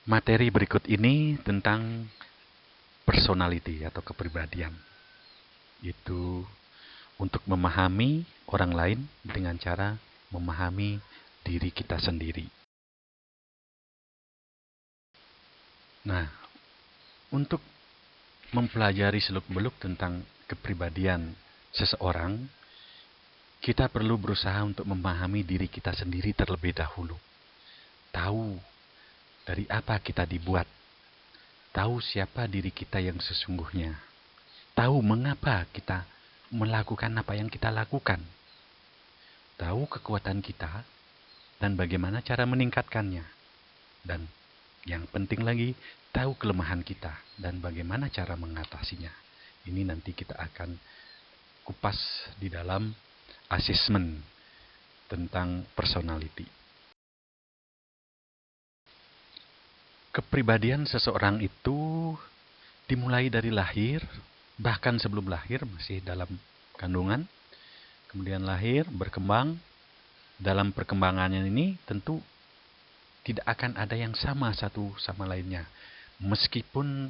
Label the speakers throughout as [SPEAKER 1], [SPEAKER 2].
[SPEAKER 1] Materi berikut ini tentang personality atau kepribadian. Itu untuk memahami orang lain dengan cara memahami diri kita sendiri. Nah, untuk mempelajari seluk-beluk tentang kepribadian seseorang, kita perlu berusaha untuk memahami diri kita sendiri terlebih dahulu. Tahu dari apa kita dibuat. Tahu siapa diri kita yang sesungguhnya. Tahu mengapa kita melakukan apa yang kita lakukan. Tahu kekuatan kita dan bagaimana cara meningkatkannya. Dan yang penting lagi, tahu kelemahan kita dan bagaimana cara mengatasinya. Ini nanti kita akan kupas di dalam asesmen tentang personality. Kepribadian seseorang itu dimulai dari lahir, bahkan sebelum lahir masih dalam kandungan, kemudian lahir, berkembang. Dalam perkembangannya ini tentu tidak akan ada yang sama satu sama lainnya. Meskipun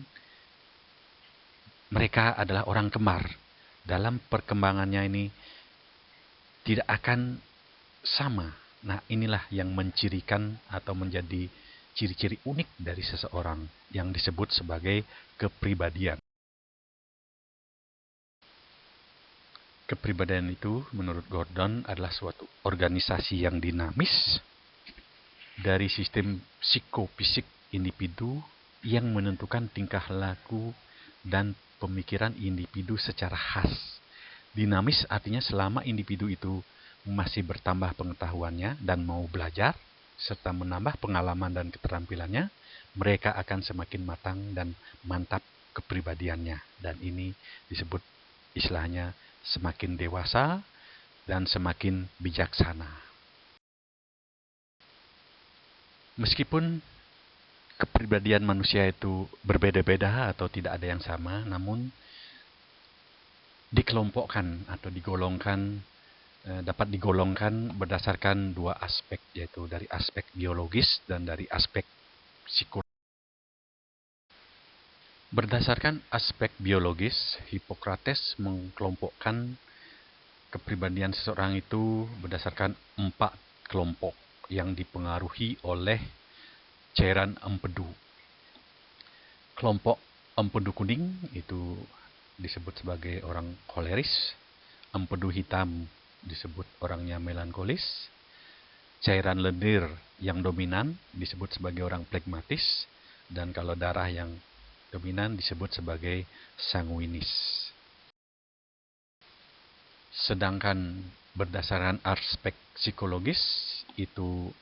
[SPEAKER 1] mereka adalah orang kembar, dalam perkembangannya ini tidak akan sama. Nah, inilah yang mencirikan atau menjadi ciri-ciri unik dari seseorang yang disebut sebagai kepribadian. Kepribadian itu menurut Gordon adalah suatu organisasi yang dinamis dari sistem psikofisik individu yang menentukan tingkah laku dan pemikiran individu secara khas. Dinamis artinya selama individu itu masih bertambah pengetahuannya dan mau belajar, serta menambah pengalaman dan keterampilannya, mereka akan semakin matang dan mantap kepribadiannya. Dan ini disebut istilahnya semakin dewasa dan semakin bijaksana. Meskipun kepribadian manusia itu berbeda-beda atau tidak ada yang sama, namun dikelompokkan atau digolongkan, dapat digolongkan berdasarkan dua aspek, yaitu dari aspek biologis dan dari aspek psikologis. Berdasarkan aspek biologis, Hippocrates mengkelompokkan kepribadian seseorang itu berdasarkan 4 kelompok yang dipengaruhi oleh cairan empedu. Kelompok empedu kuning itu disebut sebagai orang koleris, empedu hitam disebut orangnya melankolis, cairan lendir yang dominan disebut sebagai orang flegmatis, dan kalau darah yang dominan disebut sebagai sanguinis. Sedangkan berdasarkan aspek psikologis itu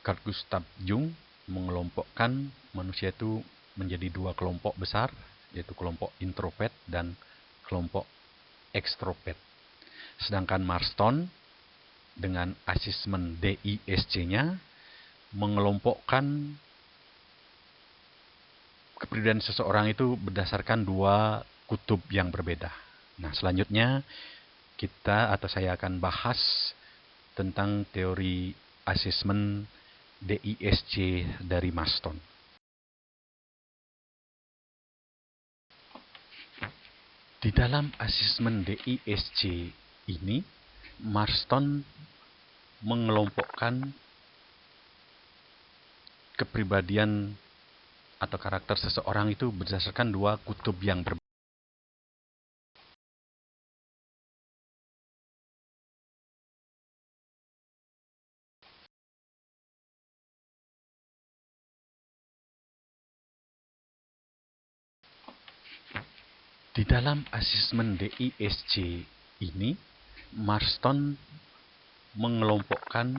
[SPEAKER 1] Carl Gustav Jung mengelompokkan manusia itu menjadi 2 kelompok besar, yaitu kelompok introvert dan kelompok ekstrovert. Sedangkan Marston dengan asesmen DISC-nya mengelompokkan kepribadian seseorang itu berdasarkan 2 kutub yang berbeda. Nah, selanjutnya kita atau saya akan bahas tentang teori asesmen DISC dari Marston. Di dalam asesmen DISC ini, Marston mengelompokkan kepribadian atau karakter seseorang itu berdasarkan 2 kutub yang berbeda. Di dalam asesmen DISC ini, Marston mengelompokkan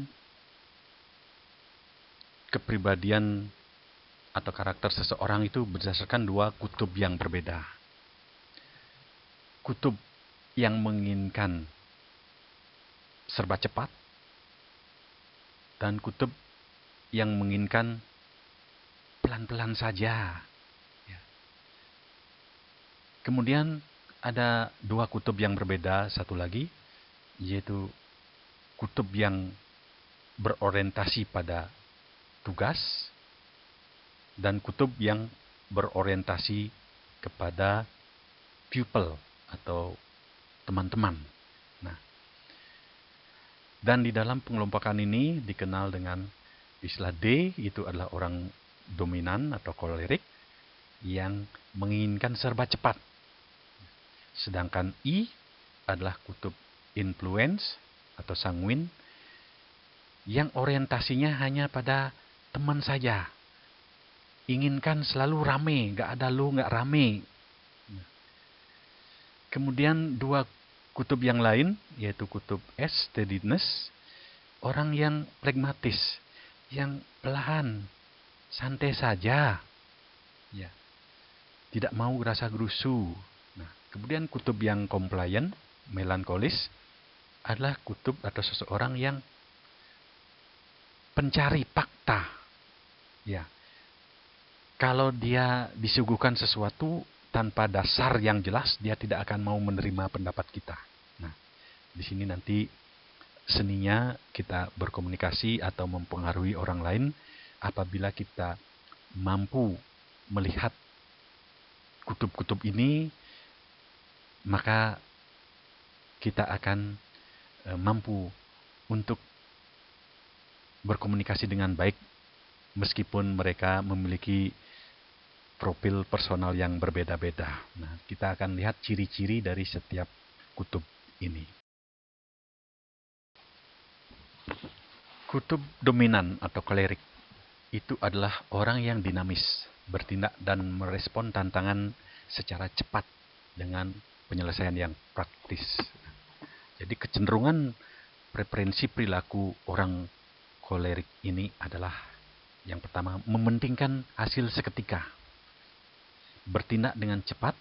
[SPEAKER 1] kepribadian atau karakter seseorang itu berdasarkan 2 kutub yang berbeda. Kutub yang menginginkan serba cepat dan kutub yang menginginkan pelan-pelan saja. Kemudian ada 2 kutub yang berbeda satu lagi, yaitu kutub yang berorientasi pada tugas dan kutub yang berorientasi kepada pupil atau teman-teman. Nah, dan di dalam pengelompokan ini dikenal dengan istilah D, itu adalah orang dominan atau kolerik yang menginginkan serba cepat. Sedangkan I adalah kutub influence atau sanguin yang orientasinya hanya pada teman saja. Inginkan selalu rame, nggak ada lu nggak rame. Kemudian dua kutub yang lain, yaitu kutub S, steadiness, orang yang pragmatis, yang pelan, santai saja, ya, tidak mau rasa gerusu. Nah, kemudian kutub yang compliant, melankolis, adalah kutub atau seseorang yang pencari fakta. Ya, kalau dia disuguhkan sesuatu tanpa dasar yang jelas, dia tidak akan mau menerima pendapat kita. Nah, di sini nanti seninya kita berkomunikasi atau mempengaruhi orang lain apabila kita mampu melihat kutub-kutub ini, maka kita akan mampu untuk berkomunikasi dengan baik meskipun mereka memiliki profil personal yang berbeda-beda. Nah, kita akan lihat ciri-ciri dari setiap kutub ini. Kutub dominan atau kolerik itu adalah orang yang dinamis, bertindak dan merespon tantangan secara cepat dengan penyelesaian yang praktis. Jadi kecenderungan preferensi perilaku orang kolerik ini adalah yang pertama, mementingkan hasil seketika, bertindak dengan cepat,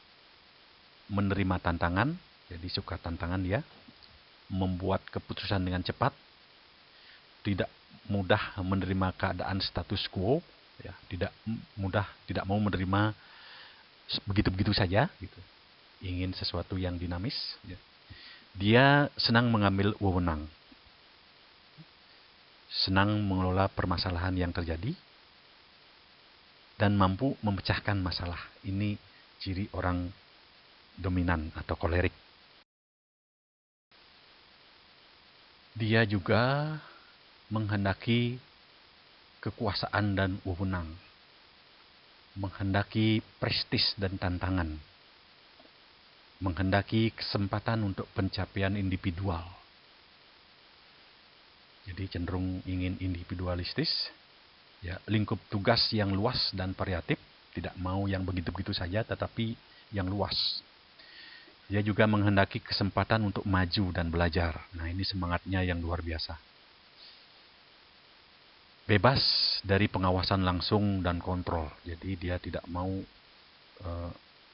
[SPEAKER 1] menerima tantangan, jadi suka tantangan dia, membuat keputusan dengan cepat, tidak mudah menerima keadaan status quo, ya, tidak mau menerima begitu-begitu saja, gitu. Ingin sesuatu yang dinamis, ya. Dia senang mengambil wewenang, senang mengelola permasalahan yang terjadi, dan mampu memecahkan masalah. Ini ciri orang dominan atau kolerik. Dia juga menghendaki kekuasaan dan wewenang, menghendaki prestis dan tantangan, menghendaki kesempatan untuk pencapaian individual. Jadi cenderung ingin individualistis, ya, lingkup tugas yang luas dan variatif, tidak mau yang begitu-begitu saja, tetapi yang luas. Dia juga menghendaki kesempatan untuk maju dan belajar. Nah, ini semangatnya yang luar biasa. Bebas dari pengawasan langsung dan kontrol. Jadi dia tidak mau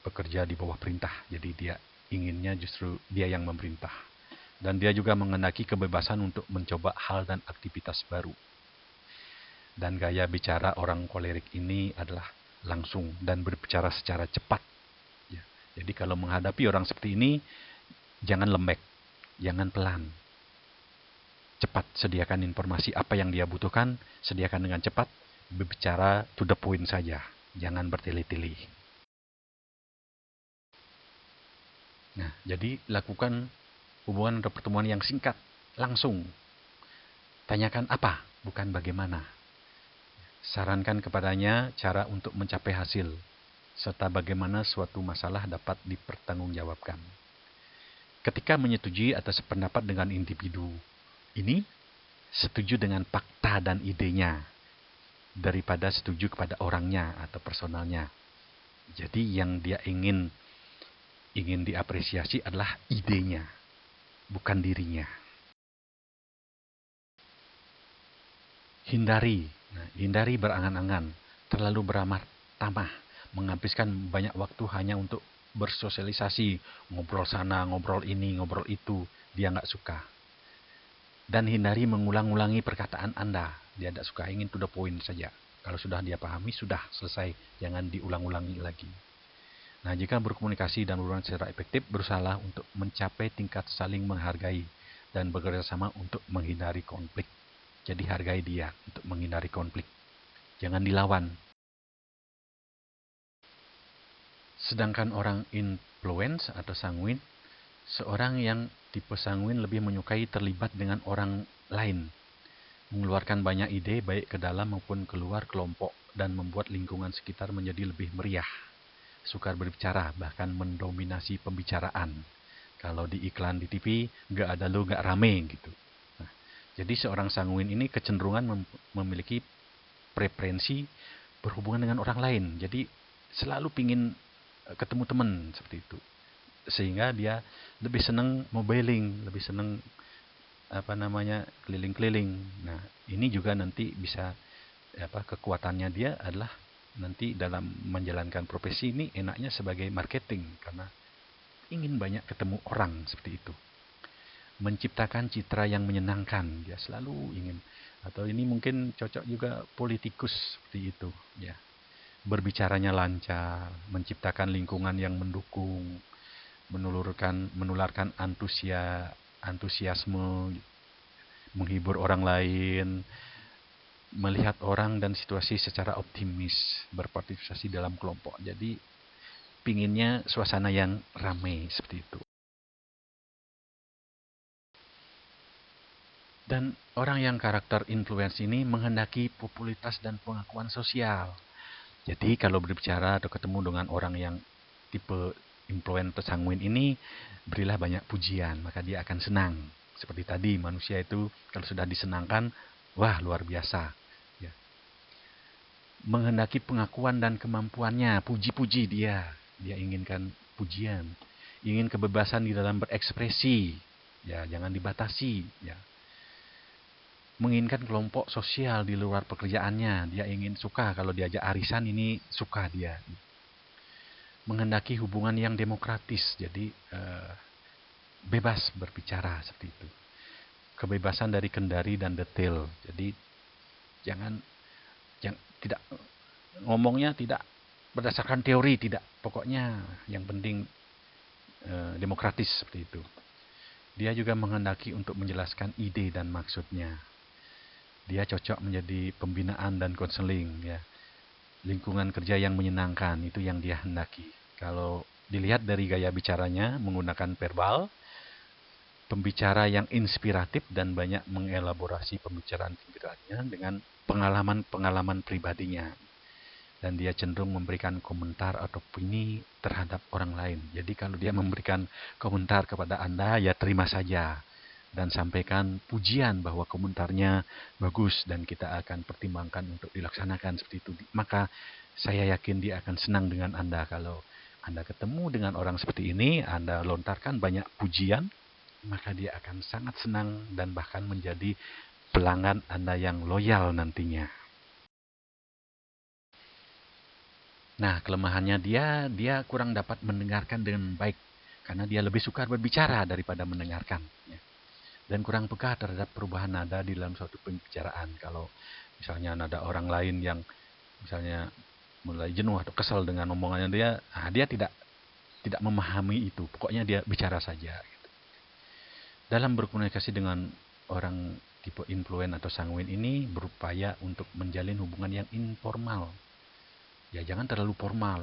[SPEAKER 1] bekerja di bawah perintah. Jadi dia inginnya justru dia yang memerintah. Dan dia juga menghendaki kebebasan untuk mencoba hal dan aktivitas baru. Dan gaya bicara orang kolerik ini adalah langsung dan berbicara secara cepat. Ya. Jadi kalau menghadapi orang seperti ini, jangan lembek, jangan pelan. Cepat sediakan informasi apa yang dia butuhkan, sediakan dengan cepat, berbicara to the point saja, jangan bertele-tele. Nah, jadi lakukan hubungan atau pertemuan yang singkat, langsung. Tanyakan apa, bukan bagaimana. Sarankan kepadanya cara untuk mencapai hasil, serta bagaimana suatu masalah dapat dipertanggungjawabkan. Ketika menyetujui atas pendapat dengan individu ini, setuju dengan fakta dan idenya, daripada setuju kepada orangnya atau personalnya. Jadi yang dia ingin diapresiasi adalah idenya, bukan dirinya. Hindari berangan-angan, terlalu beramah tamah, menghabiskan banyak waktu hanya untuk bersosialisasi, ngobrol sana, ngobrol ini, ngobrol itu, dia nggak suka. Dan hindari mengulang-ulangi perkataan Anda, dia tidak suka, ingin to the point saja. Kalau sudah dia pahami, sudah selesai, jangan diulang-ulangi lagi. Nah, jika berkomunikasi dan berhubungan secara efektif, berusaha untuk mencapai tingkat saling menghargai dan bekerja sama untuk menghindari konflik. Jadi hargai dia untuk menghindari konflik. Jangan dilawan. Sedangkan orang influence atau sanguin, seorang yang tipe sanguin lebih menyukai terlibat dengan orang lain, mengeluarkan banyak ide baik ke dalam maupun keluar kelompok dan membuat lingkungan sekitar menjadi lebih meriah. Sukar berbicara, bahkan mendominasi pembicaraan. Kalau di iklan di TV, nggak ada lu, nggak rame gitu. Nah, jadi seorang sanguin ini kecenderungan memiliki preferensi berhubungan dengan orang lain. Jadi selalu pingin ketemu teman seperti itu. Sehingga dia lebih senang mobiling, lebih senang keliling-keliling. Nah, ini juga nanti bisa kekuatannya dia adalah nanti dalam menjalankan profesi ini enaknya sebagai marketing karena ingin banyak ketemu orang seperti itu. Menciptakan citra yang menyenangkan, dia selalu ingin. Atau ini mungkin cocok juga politikus seperti itu, ya. Berbicaranya lancar, menciptakan lingkungan yang mendukung, menularkan antusiasme, menghibur orang lain, melihat orang dan situasi secara optimis, berpartisipasi dalam kelompok. Jadi pinginnya suasana yang ramai seperti itu. Dan orang yang karakter influence ini menghendaki popularitas dan pengakuan sosial. Jadi kalau berbicara atau ketemu dengan orang yang tipe influencer sanguin ini, berilah banyak pujian, maka dia akan senang. Seperti tadi, manusia itu kalau sudah disenangkan, wah luar biasa. Ya. Menghendaki pengakuan dan kemampuannya, puji-puji dia. Dia inginkan pujian, ingin kebebasan di dalam berekspresi, ya jangan dibatasi. Ya. Menginginkan kelompok sosial di luar pekerjaannya, dia ingin suka kalau diajak arisan ini suka dia. Menghendaki hubungan yang demokratis, jadi bebas berbicara seperti itu. Kebebasan dari kendari dan detail, jadi jangan tidak ngomongnya tidak berdasarkan teori, tidak, pokoknya yang penting demokratis seperti itu. Dia juga menghendaki untuk menjelaskan ide dan maksudnya. Dia cocok menjadi pembinaan dan konseling, ya. Lingkungan kerja yang menyenangkan, itu yang dia hendaki. Kalau dilihat dari gaya bicaranya, menggunakan verbal, pembicara yang inspiratif dan banyak mengelaborasi pembicaraan-pembicaraannya dengan pengalaman-pengalaman pribadinya. Dan dia cenderung memberikan komentar atau opini terhadap orang lain. Jadi kalau dia memberikan komentar kepada Anda, ya terima saja. Dan sampaikan pujian bahwa komentarnya bagus dan kita akan pertimbangkan untuk dilaksanakan seperti itu. Maka saya yakin dia akan senang dengan Anda. Kalau Anda ketemu dengan orang seperti ini, Anda lontarkan banyak pujian, maka dia akan sangat senang dan bahkan menjadi pelanggan Anda yang loyal nantinya. Nah, kelemahannya dia kurang dapat mendengarkan dengan baik karena dia lebih suka berbicara daripada mendengarkan. Ya. Dan kurang peka terhadap perubahan nada di dalam suatu pembicaraan. Kalau misalnya nada orang lain yang misalnya mulai jenuh atau kesal dengan omongannya dia tidak memahami itu. Pokoknya dia bicara saja. Gitu. Dalam berkomunikasi dengan orang tipe influen atau sanguin ini berupaya untuk menjalin hubungan yang informal. Ya jangan terlalu formal.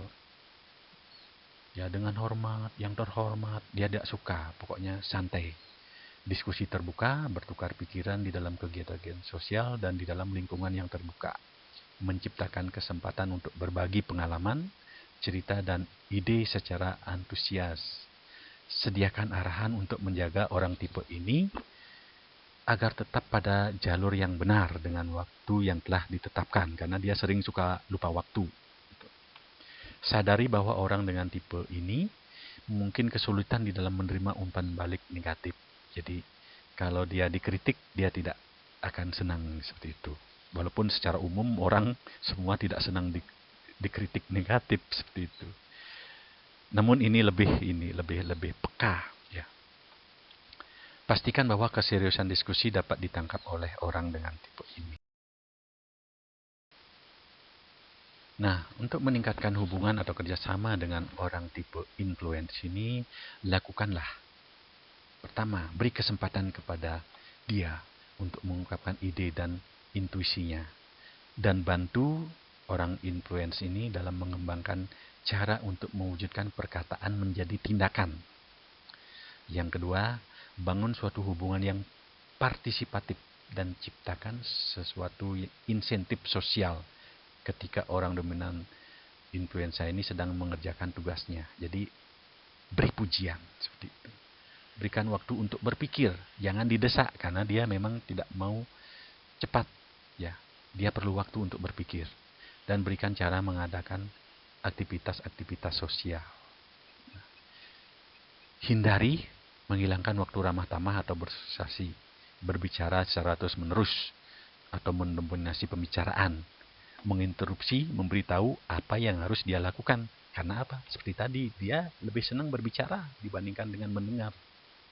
[SPEAKER 1] Ya dengan hormat, yang terhormat, dia tidak suka. Pokoknya santai. Diskusi terbuka, bertukar pikiran di dalam kegiatan sosial dan di dalam lingkungan yang terbuka. Menciptakan kesempatan untuk berbagi pengalaman, cerita, dan ide secara antusias. Sediakan arahan untuk menjaga orang tipe ini agar tetap pada jalur yang benar dengan waktu yang telah ditetapkan. Karena dia sering suka lupa waktu. Sadari bahwa orang dengan tipe ini mungkin kesulitan di dalam menerima umpan balik negatif. Jadi kalau dia dikritik, dia tidak akan senang seperti itu. Walaupun secara umum orang semua tidak senang dikritik negatif seperti itu. Namun ini lebih peka, ya. Pastikan bahwa keseriusan diskusi dapat ditangkap oleh orang dengan tipe ini. Nah, untuk meningkatkan hubungan atau kerjasama dengan orang tipe influence ini, lakukanlah. Pertama, beri kesempatan kepada dia untuk mengungkapkan ide dan intuisinya. Dan bantu orang influence ini dalam mengembangkan cara untuk mewujudkan perkataan menjadi tindakan. Yang kedua, bangun suatu hubungan yang partisipatif dan ciptakan sesuatu insentif sosial ketika orang dominan influenza ini sedang mengerjakan tugasnya. Jadi beri pujian seperti itu. Berikan waktu untuk berpikir, jangan didesak karena dia memang tidak mau cepat, ya. Dia perlu waktu untuk berpikir dan berikan cara mengadakan aktivitas-aktivitas sosial. Hindari menghilangkan waktu ramah tamah atau bersosialisasi, berbicara secara terus-menerus atau mendominasi pembicaraan, menginterupsi, memberitahu apa yang harus dia lakukan. Karena apa? Seperti tadi, dia lebih senang berbicara dibandingkan dengan mendengar.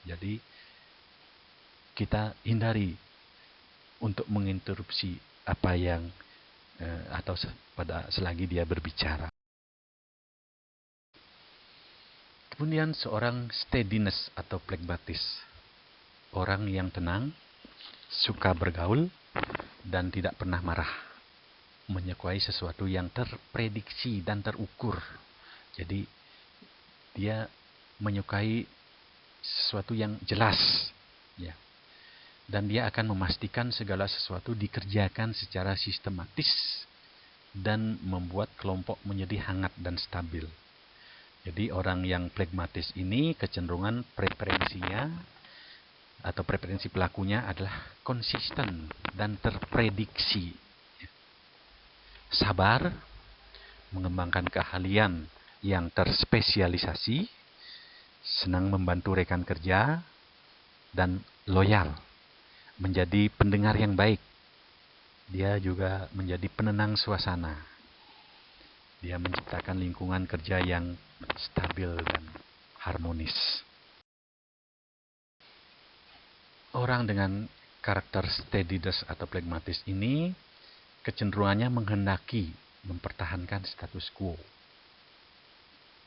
[SPEAKER 1] Jadi, kita hindari untuk menginterupsi apa yang atau pada selagi dia berbicara. Kemudian seorang steadiness atau phlegmatis, orang yang tenang, suka bergaul, dan tidak pernah marah, menyukai sesuatu yang terprediksi dan terukur. Jadi dia menyukai sesuatu yang jelas, ya. Dan dia akan memastikan segala sesuatu dikerjakan secara sistematis dan membuat kelompok menjadi hangat dan stabil. Jadi orang yang phlegmatis ini kecenderungan preferensinya atau preferensi pelakunya adalah konsisten dan terprediksi. Sabar, mengembangkan keahlian yang terspesialisasi, senang membantu rekan kerja, dan loyal. Menjadi pendengar yang baik. Dia juga menjadi penenang suasana. Dia menciptakan lingkungan kerja yang stabil dan harmonis. Orang dengan karakter steadiness atau phlegmatis ini kecenderungannya menghendaki mempertahankan status quo.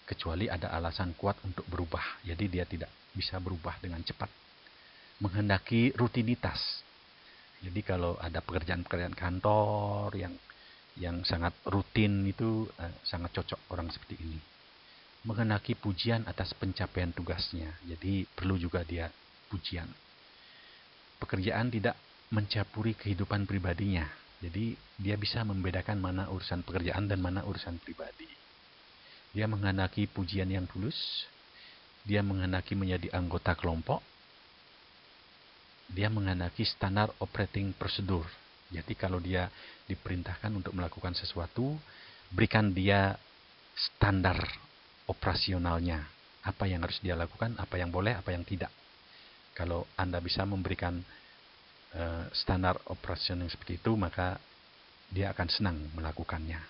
[SPEAKER 1] Kecuali ada alasan kuat untuk berubah. Jadi dia tidak bisa berubah dengan cepat. Menghendaki rutinitas. Jadi kalau ada pekerjaan-pekerjaan kantor yang sangat rutin itu sangat cocok orang seperti ini. Menghendaki pujian atas pencapaian tugasnya. Jadi perlu juga dia pujian. Pekerjaan tidak mencampuri kehidupan pribadinya. Jadi dia bisa membedakan mana urusan pekerjaan dan mana urusan pribadi. Dia menghendaki pujian yang tulus. Dia menghendaki menjadi anggota kelompok. Dia menghendaki standar operating procedure. Jadi kalau dia diperintahkan untuk melakukan sesuatu, berikan dia standar operasionalnya. Apa yang harus dia lakukan, apa yang boleh, apa yang tidak. Kalau Anda bisa memberikan standar operasi yang seperti itu, maka dia akan senang melakukannya.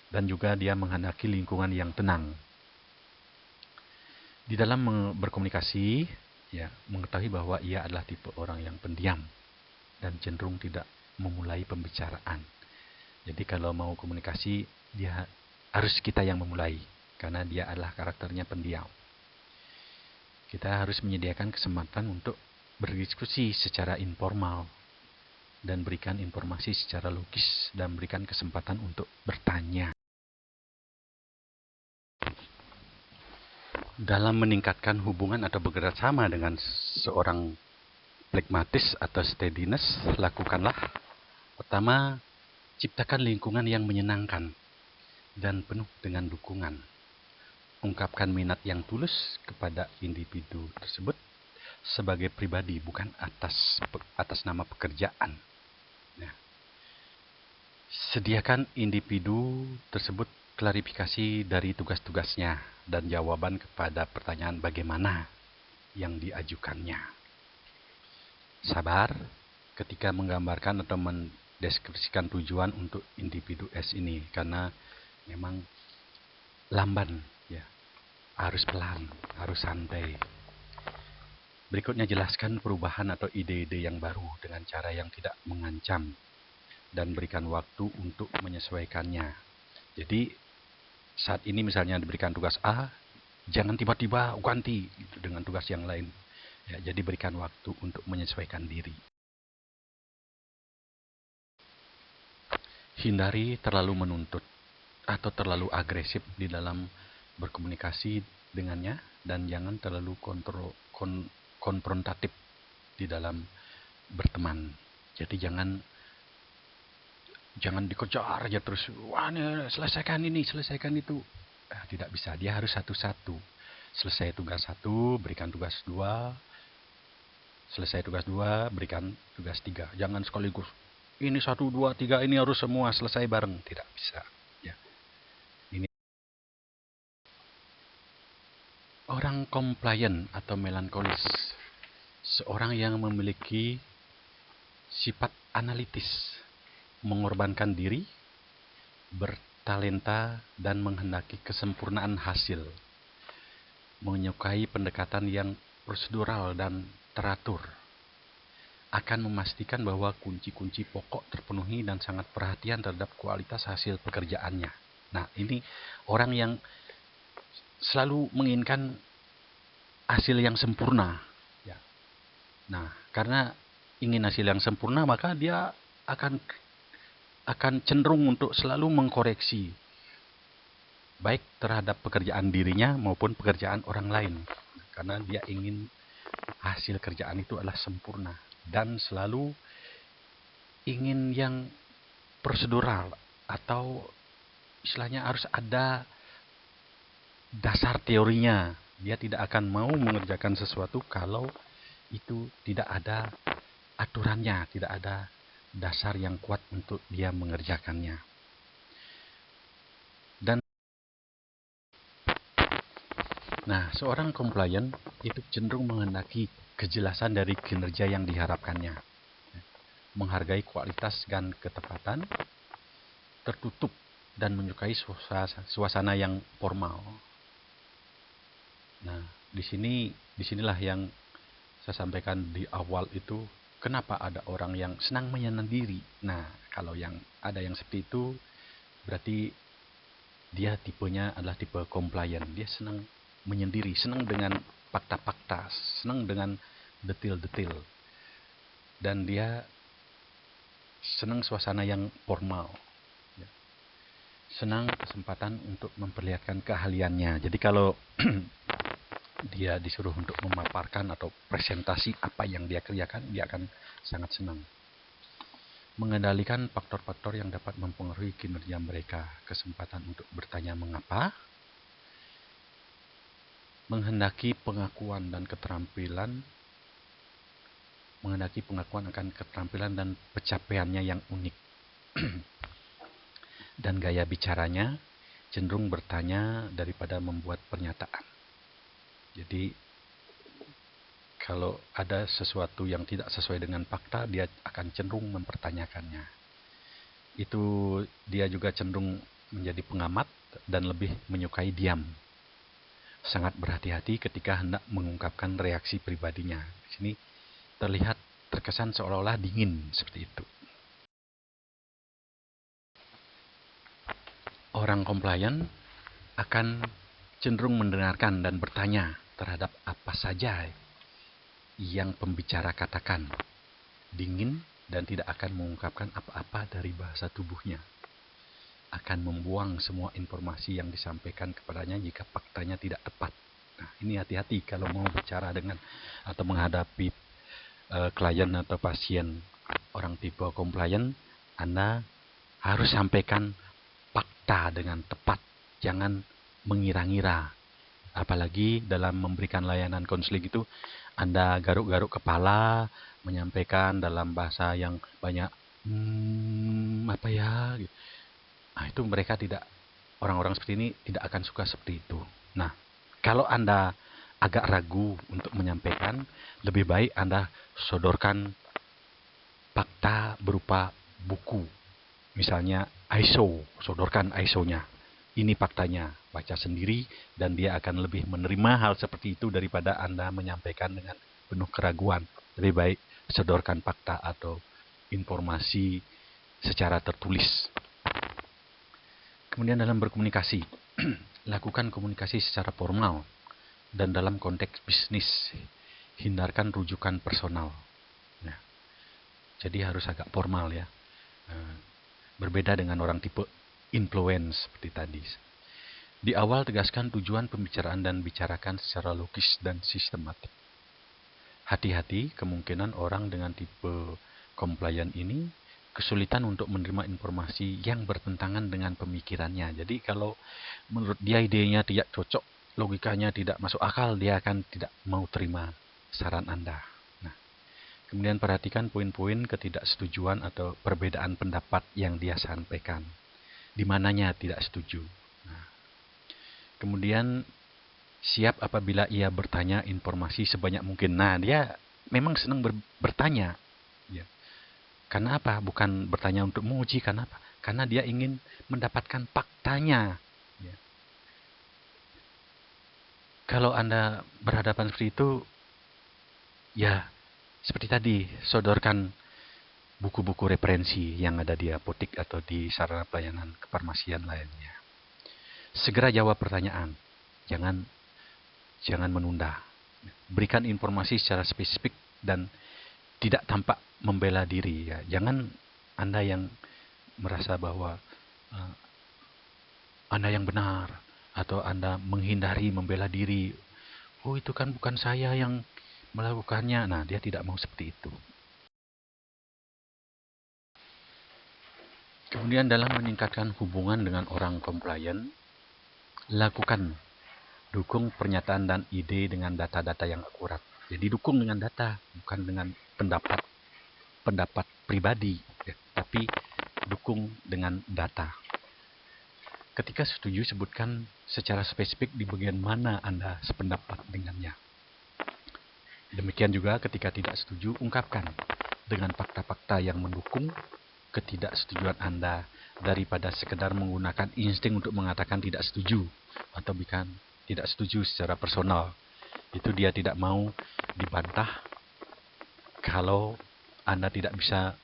[SPEAKER 1] Dan juga dia menghendaki lingkungan yang tenang. Di dalam berkomunikasi, ya, mengetahui bahwa ia adalah tipe orang yang pendiam dan cenderung tidak memulai pembicaraan. Jadi kalau mau komunikasi, dia harus kita yang memulai, karena dia adalah karakternya pendiam. Kita harus menyediakan kesempatan untuk berdiskusi secara informal dan berikan informasi secara logis dan berikan kesempatan untuk bertanya. Dalam meningkatkan hubungan atau bekerja sama dengan seorang phlegmatis atau steadiness, lakukanlah pertama, ciptakan lingkungan yang menyenangkan dan penuh dengan dukungan. Ungkapkan minat yang tulus kepada individu tersebut sebagai pribadi, bukan atas nama pekerjaan. Nah, sediakan individu tersebut klarifikasi dari tugas-tugasnya dan jawaban kepada pertanyaan bagaimana yang diajukannya. Sabar ketika menggambarkan atau mendeskripsikan tujuan untuk individu S ini, karena memang lamban, ya, harus pelan, harus santai. Berikutnya jelaskan perubahan atau ide-ide yang baru dengan cara yang tidak mengancam dan berikan waktu untuk menyesuaikannya. Jadi saat ini misalnya diberikan tugas A, jangan tiba-tiba ganti dengan tugas yang lain. Ya, jadi berikan waktu untuk menyesuaikan diri. Hindari terlalu menuntut. atau terlalu agresif di dalam berkomunikasi dengannya, dan jangan terlalu konfrontatif di dalam berteman. Jadi jangan dikejar aja terus, wah nih, selesaikan ini, selesaikan itu. Tidak bisa, dia harus satu-satu. Selesai tugas satu, berikan tugas dua. Selesai tugas dua, berikan tugas tiga. Jangan sekaligus, ini satu, dua, tiga, ini harus semua selesai bareng. Tidak bisa. Ya. Ini orang komplain atau melankolis. Seorang yang memiliki sifat analitis, mengorbankan diri, bertalenta, dan menghendaki kesempurnaan hasil. Menyukai pendekatan yang prosedural dan teratur. Akan memastikan bahwa kunci-kunci pokok terpenuhi dan sangat perhatian terhadap kualitas hasil pekerjaannya. Nah, ini orang yang selalu menginginkan hasil yang sempurna. Ya. Nah, karena ingin hasil yang sempurna, maka dia akan cenderung untuk selalu mengkoreksi, baik terhadap pekerjaan dirinya maupun pekerjaan orang lain, karena dia ingin hasil kerjaan itu adalah sempurna, dan selalu ingin yang prosedural, atau istilahnya harus ada dasar teorinya. Dia tidak akan mau mengerjakan sesuatu kalau itu tidak ada aturannya, tidak ada dasar yang kuat untuk dia mengerjakannya. Dan nah, seorang komplain itu cenderung menghendaki kejelasan dari kinerja yang diharapkannya, menghargai kualitas dan ketepatan, tertutup, dan menyukai suasana yang formal. Nah, disinilah yang saya sampaikan di awal itu, kenapa ada orang yang senang menyendiri. Nah, kalau yang ada yang seperti itu, berarti dia tipenya adalah tipe komplain. Dia senang menyendiri, senang dengan fakta-fakta, senang dengan detil-detil, dan dia senang suasana yang formal, senang kesempatan untuk memperlihatkan keahliannya. Jadi kalau dia disuruh untuk memaparkan atau presentasi apa yang dia kerjakan, dia akan sangat senang. Mengendalikan faktor-faktor yang dapat mempengaruhi kinerja mereka, kesempatan untuk bertanya mengapa, menghendaki pengakuan akan keterampilan dan pencapaiannya yang unik. Dan gaya bicaranya cenderung bertanya daripada membuat pernyataan. Jadi kalau ada sesuatu yang tidak sesuai dengan fakta, dia akan cenderung mempertanyakannya. Itu dia juga cenderung menjadi pengamat dan lebih menyukai diam. Sangat berhati-hati ketika hendak mengungkapkan reaksi pribadinya. Di sini terkesan seolah-olah dingin seperti itu. Orang komplain akan cenderung mendengarkan dan bertanya terhadap apa saja yang pembicara katakan, dingin dan tidak akan mengungkapkan apa-apa dari bahasa tubuhnya. Akan membuang semua informasi yang disampaikan kepadanya jika faktanya tidak tepat. Nah, ini hati-hati kalau mau bicara dengan atau menghadapi klien atau pasien orang tipe komplain. Anda harus sampaikan fakta dengan tepat, jangan mengira-ngira. Apalagi dalam memberikan layanan konseling itu, Anda garuk-garuk kepala, menyampaikan dalam bahasa yang banyak apa ya gitu. Nah, itu orang-orang seperti ini tidak akan suka seperti itu. Nah, kalau Anda agak ragu untuk menyampaikan, lebih baik Anda sodorkan fakta berupa buku. Misalnya ISO, sodorkan ISO-nya. Ini faktanya, baca sendiri, dan dia akan lebih menerima hal seperti itu daripada Anda menyampaikan dengan penuh keraguan. Lebih baik sodorkan fakta atau informasi secara tertulis. Kemudian dalam berkomunikasi, lakukan komunikasi secara formal dan dalam konteks bisnis. Hindarkan rujukan personal. Nah, jadi harus agak formal ya. Berbeda dengan orang tipe influence seperti tadi. Di awal tegaskan tujuan pembicaraan dan bicarakan secara logis dan sistematik. Hati-hati, kemungkinan orang dengan tipe compliant ini kesulitan untuk menerima informasi yang bertentangan dengan pemikirannya. Jadi kalau menurut dia idenya tidak cocok, logikanya tidak masuk akal, dia akan tidak mau terima saran Anda. Nah, kemudian perhatikan poin-poin ketidaksetujuan atau perbedaan pendapat yang dia sampaikan. Di mananya tidak setuju. Nah, kemudian siap apabila ia bertanya informasi sebanyak mungkin. Nah, dia memang senang bertanya. Ya. Karena apa? Bukan bertanya untuk menguji. Karena apa? Karena dia ingin mendapatkan faktanya. Ya. Kalau Anda berhadapan seperti itu, ya seperti tadi, sodorkan buku-buku referensi yang ada di apotik atau di sarana pelayanan kefarmasian lainnya. Segera jawab pertanyaan. Jangan menunda. Berikan informasi secara spesifik dan tidak tampak membela diri. Ya. Jangan Anda yang merasa bahwa Anda yang benar atau Anda menghindari membela diri. Oh, itu kan bukan saya yang melakukannya. Nah, dia tidak mau seperti itu. Kemudian dalam meningkatkan hubungan dengan orang komplain, lakukan dukung pernyataan dan ide dengan data-data yang akurat. Jadi dukung dengan data, bukan dengan pendapat pribadi, ya, tapi dukung dengan data. Ketika setuju, sebutkan secara spesifik di bagian mana Anda sependapat dengannya. Demikian juga ketika tidak setuju, ungkapkan dengan fakta-fakta yang mendukung ketidaksetujuan Anda daripada sekedar menggunakan insting untuk mengatakan tidak setuju atau bukan tidak setuju secara personal. Itu dia tidak mau dibantah kalau Anda tidak bisa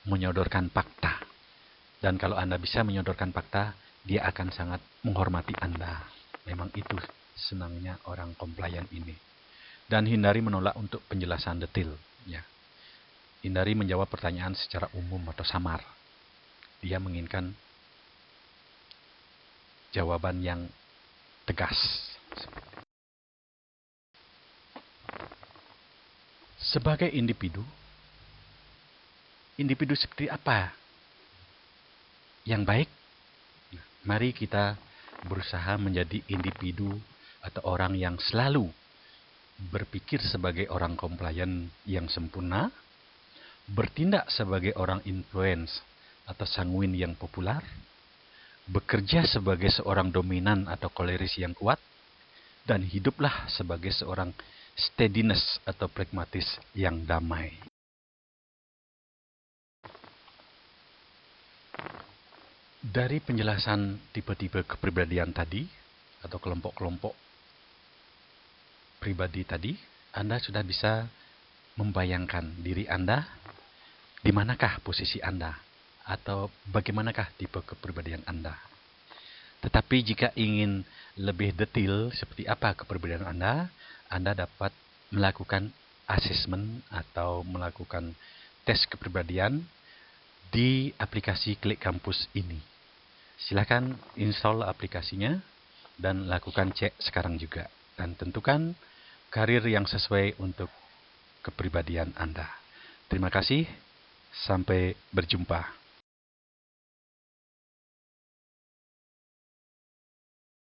[SPEAKER 1] menyodorkan fakta. Dan kalau Anda bisa menyodorkan fakta, dia akan sangat menghormati Anda. Memang itu senangnya orang komplain ini. Dan hindari menolak untuk penjelasan detail. Ya. Hindari menjawab pertanyaan secara umum atau samar. Dia menginginkan jawaban yang tegas. Sebagai individu seperti apa yang baik? Mari kita berusaha menjadi individu atau orang yang selalu berpikir sebagai orang komplain yang sempurna, bertindak sebagai orang influence atau sanguin yang populer, bekerja sebagai seorang dominan atau koleris yang kuat, dan hiduplah sebagai seorang steadiness atau pragmatis yang damai. Dari penjelasan tipe-tipe kepribadian tadi, atau kelompok-kelompok pribadi tadi, Anda sudah bisa membayangkan diri Anda, di manakah posisi Anda, atau bagaimanakah tipe kepribadian Anda. Tetapi jika ingin lebih detail seperti apa kepribadian Anda dapat melakukan asesmen atau melakukan tes kepribadian di aplikasi Klik Kampus ini. Silakan install aplikasinya dan lakukan cek sekarang juga. Dan tentukan karir yang sesuai untuk kepribadian Anda. Terima kasih, sampai berjumpa.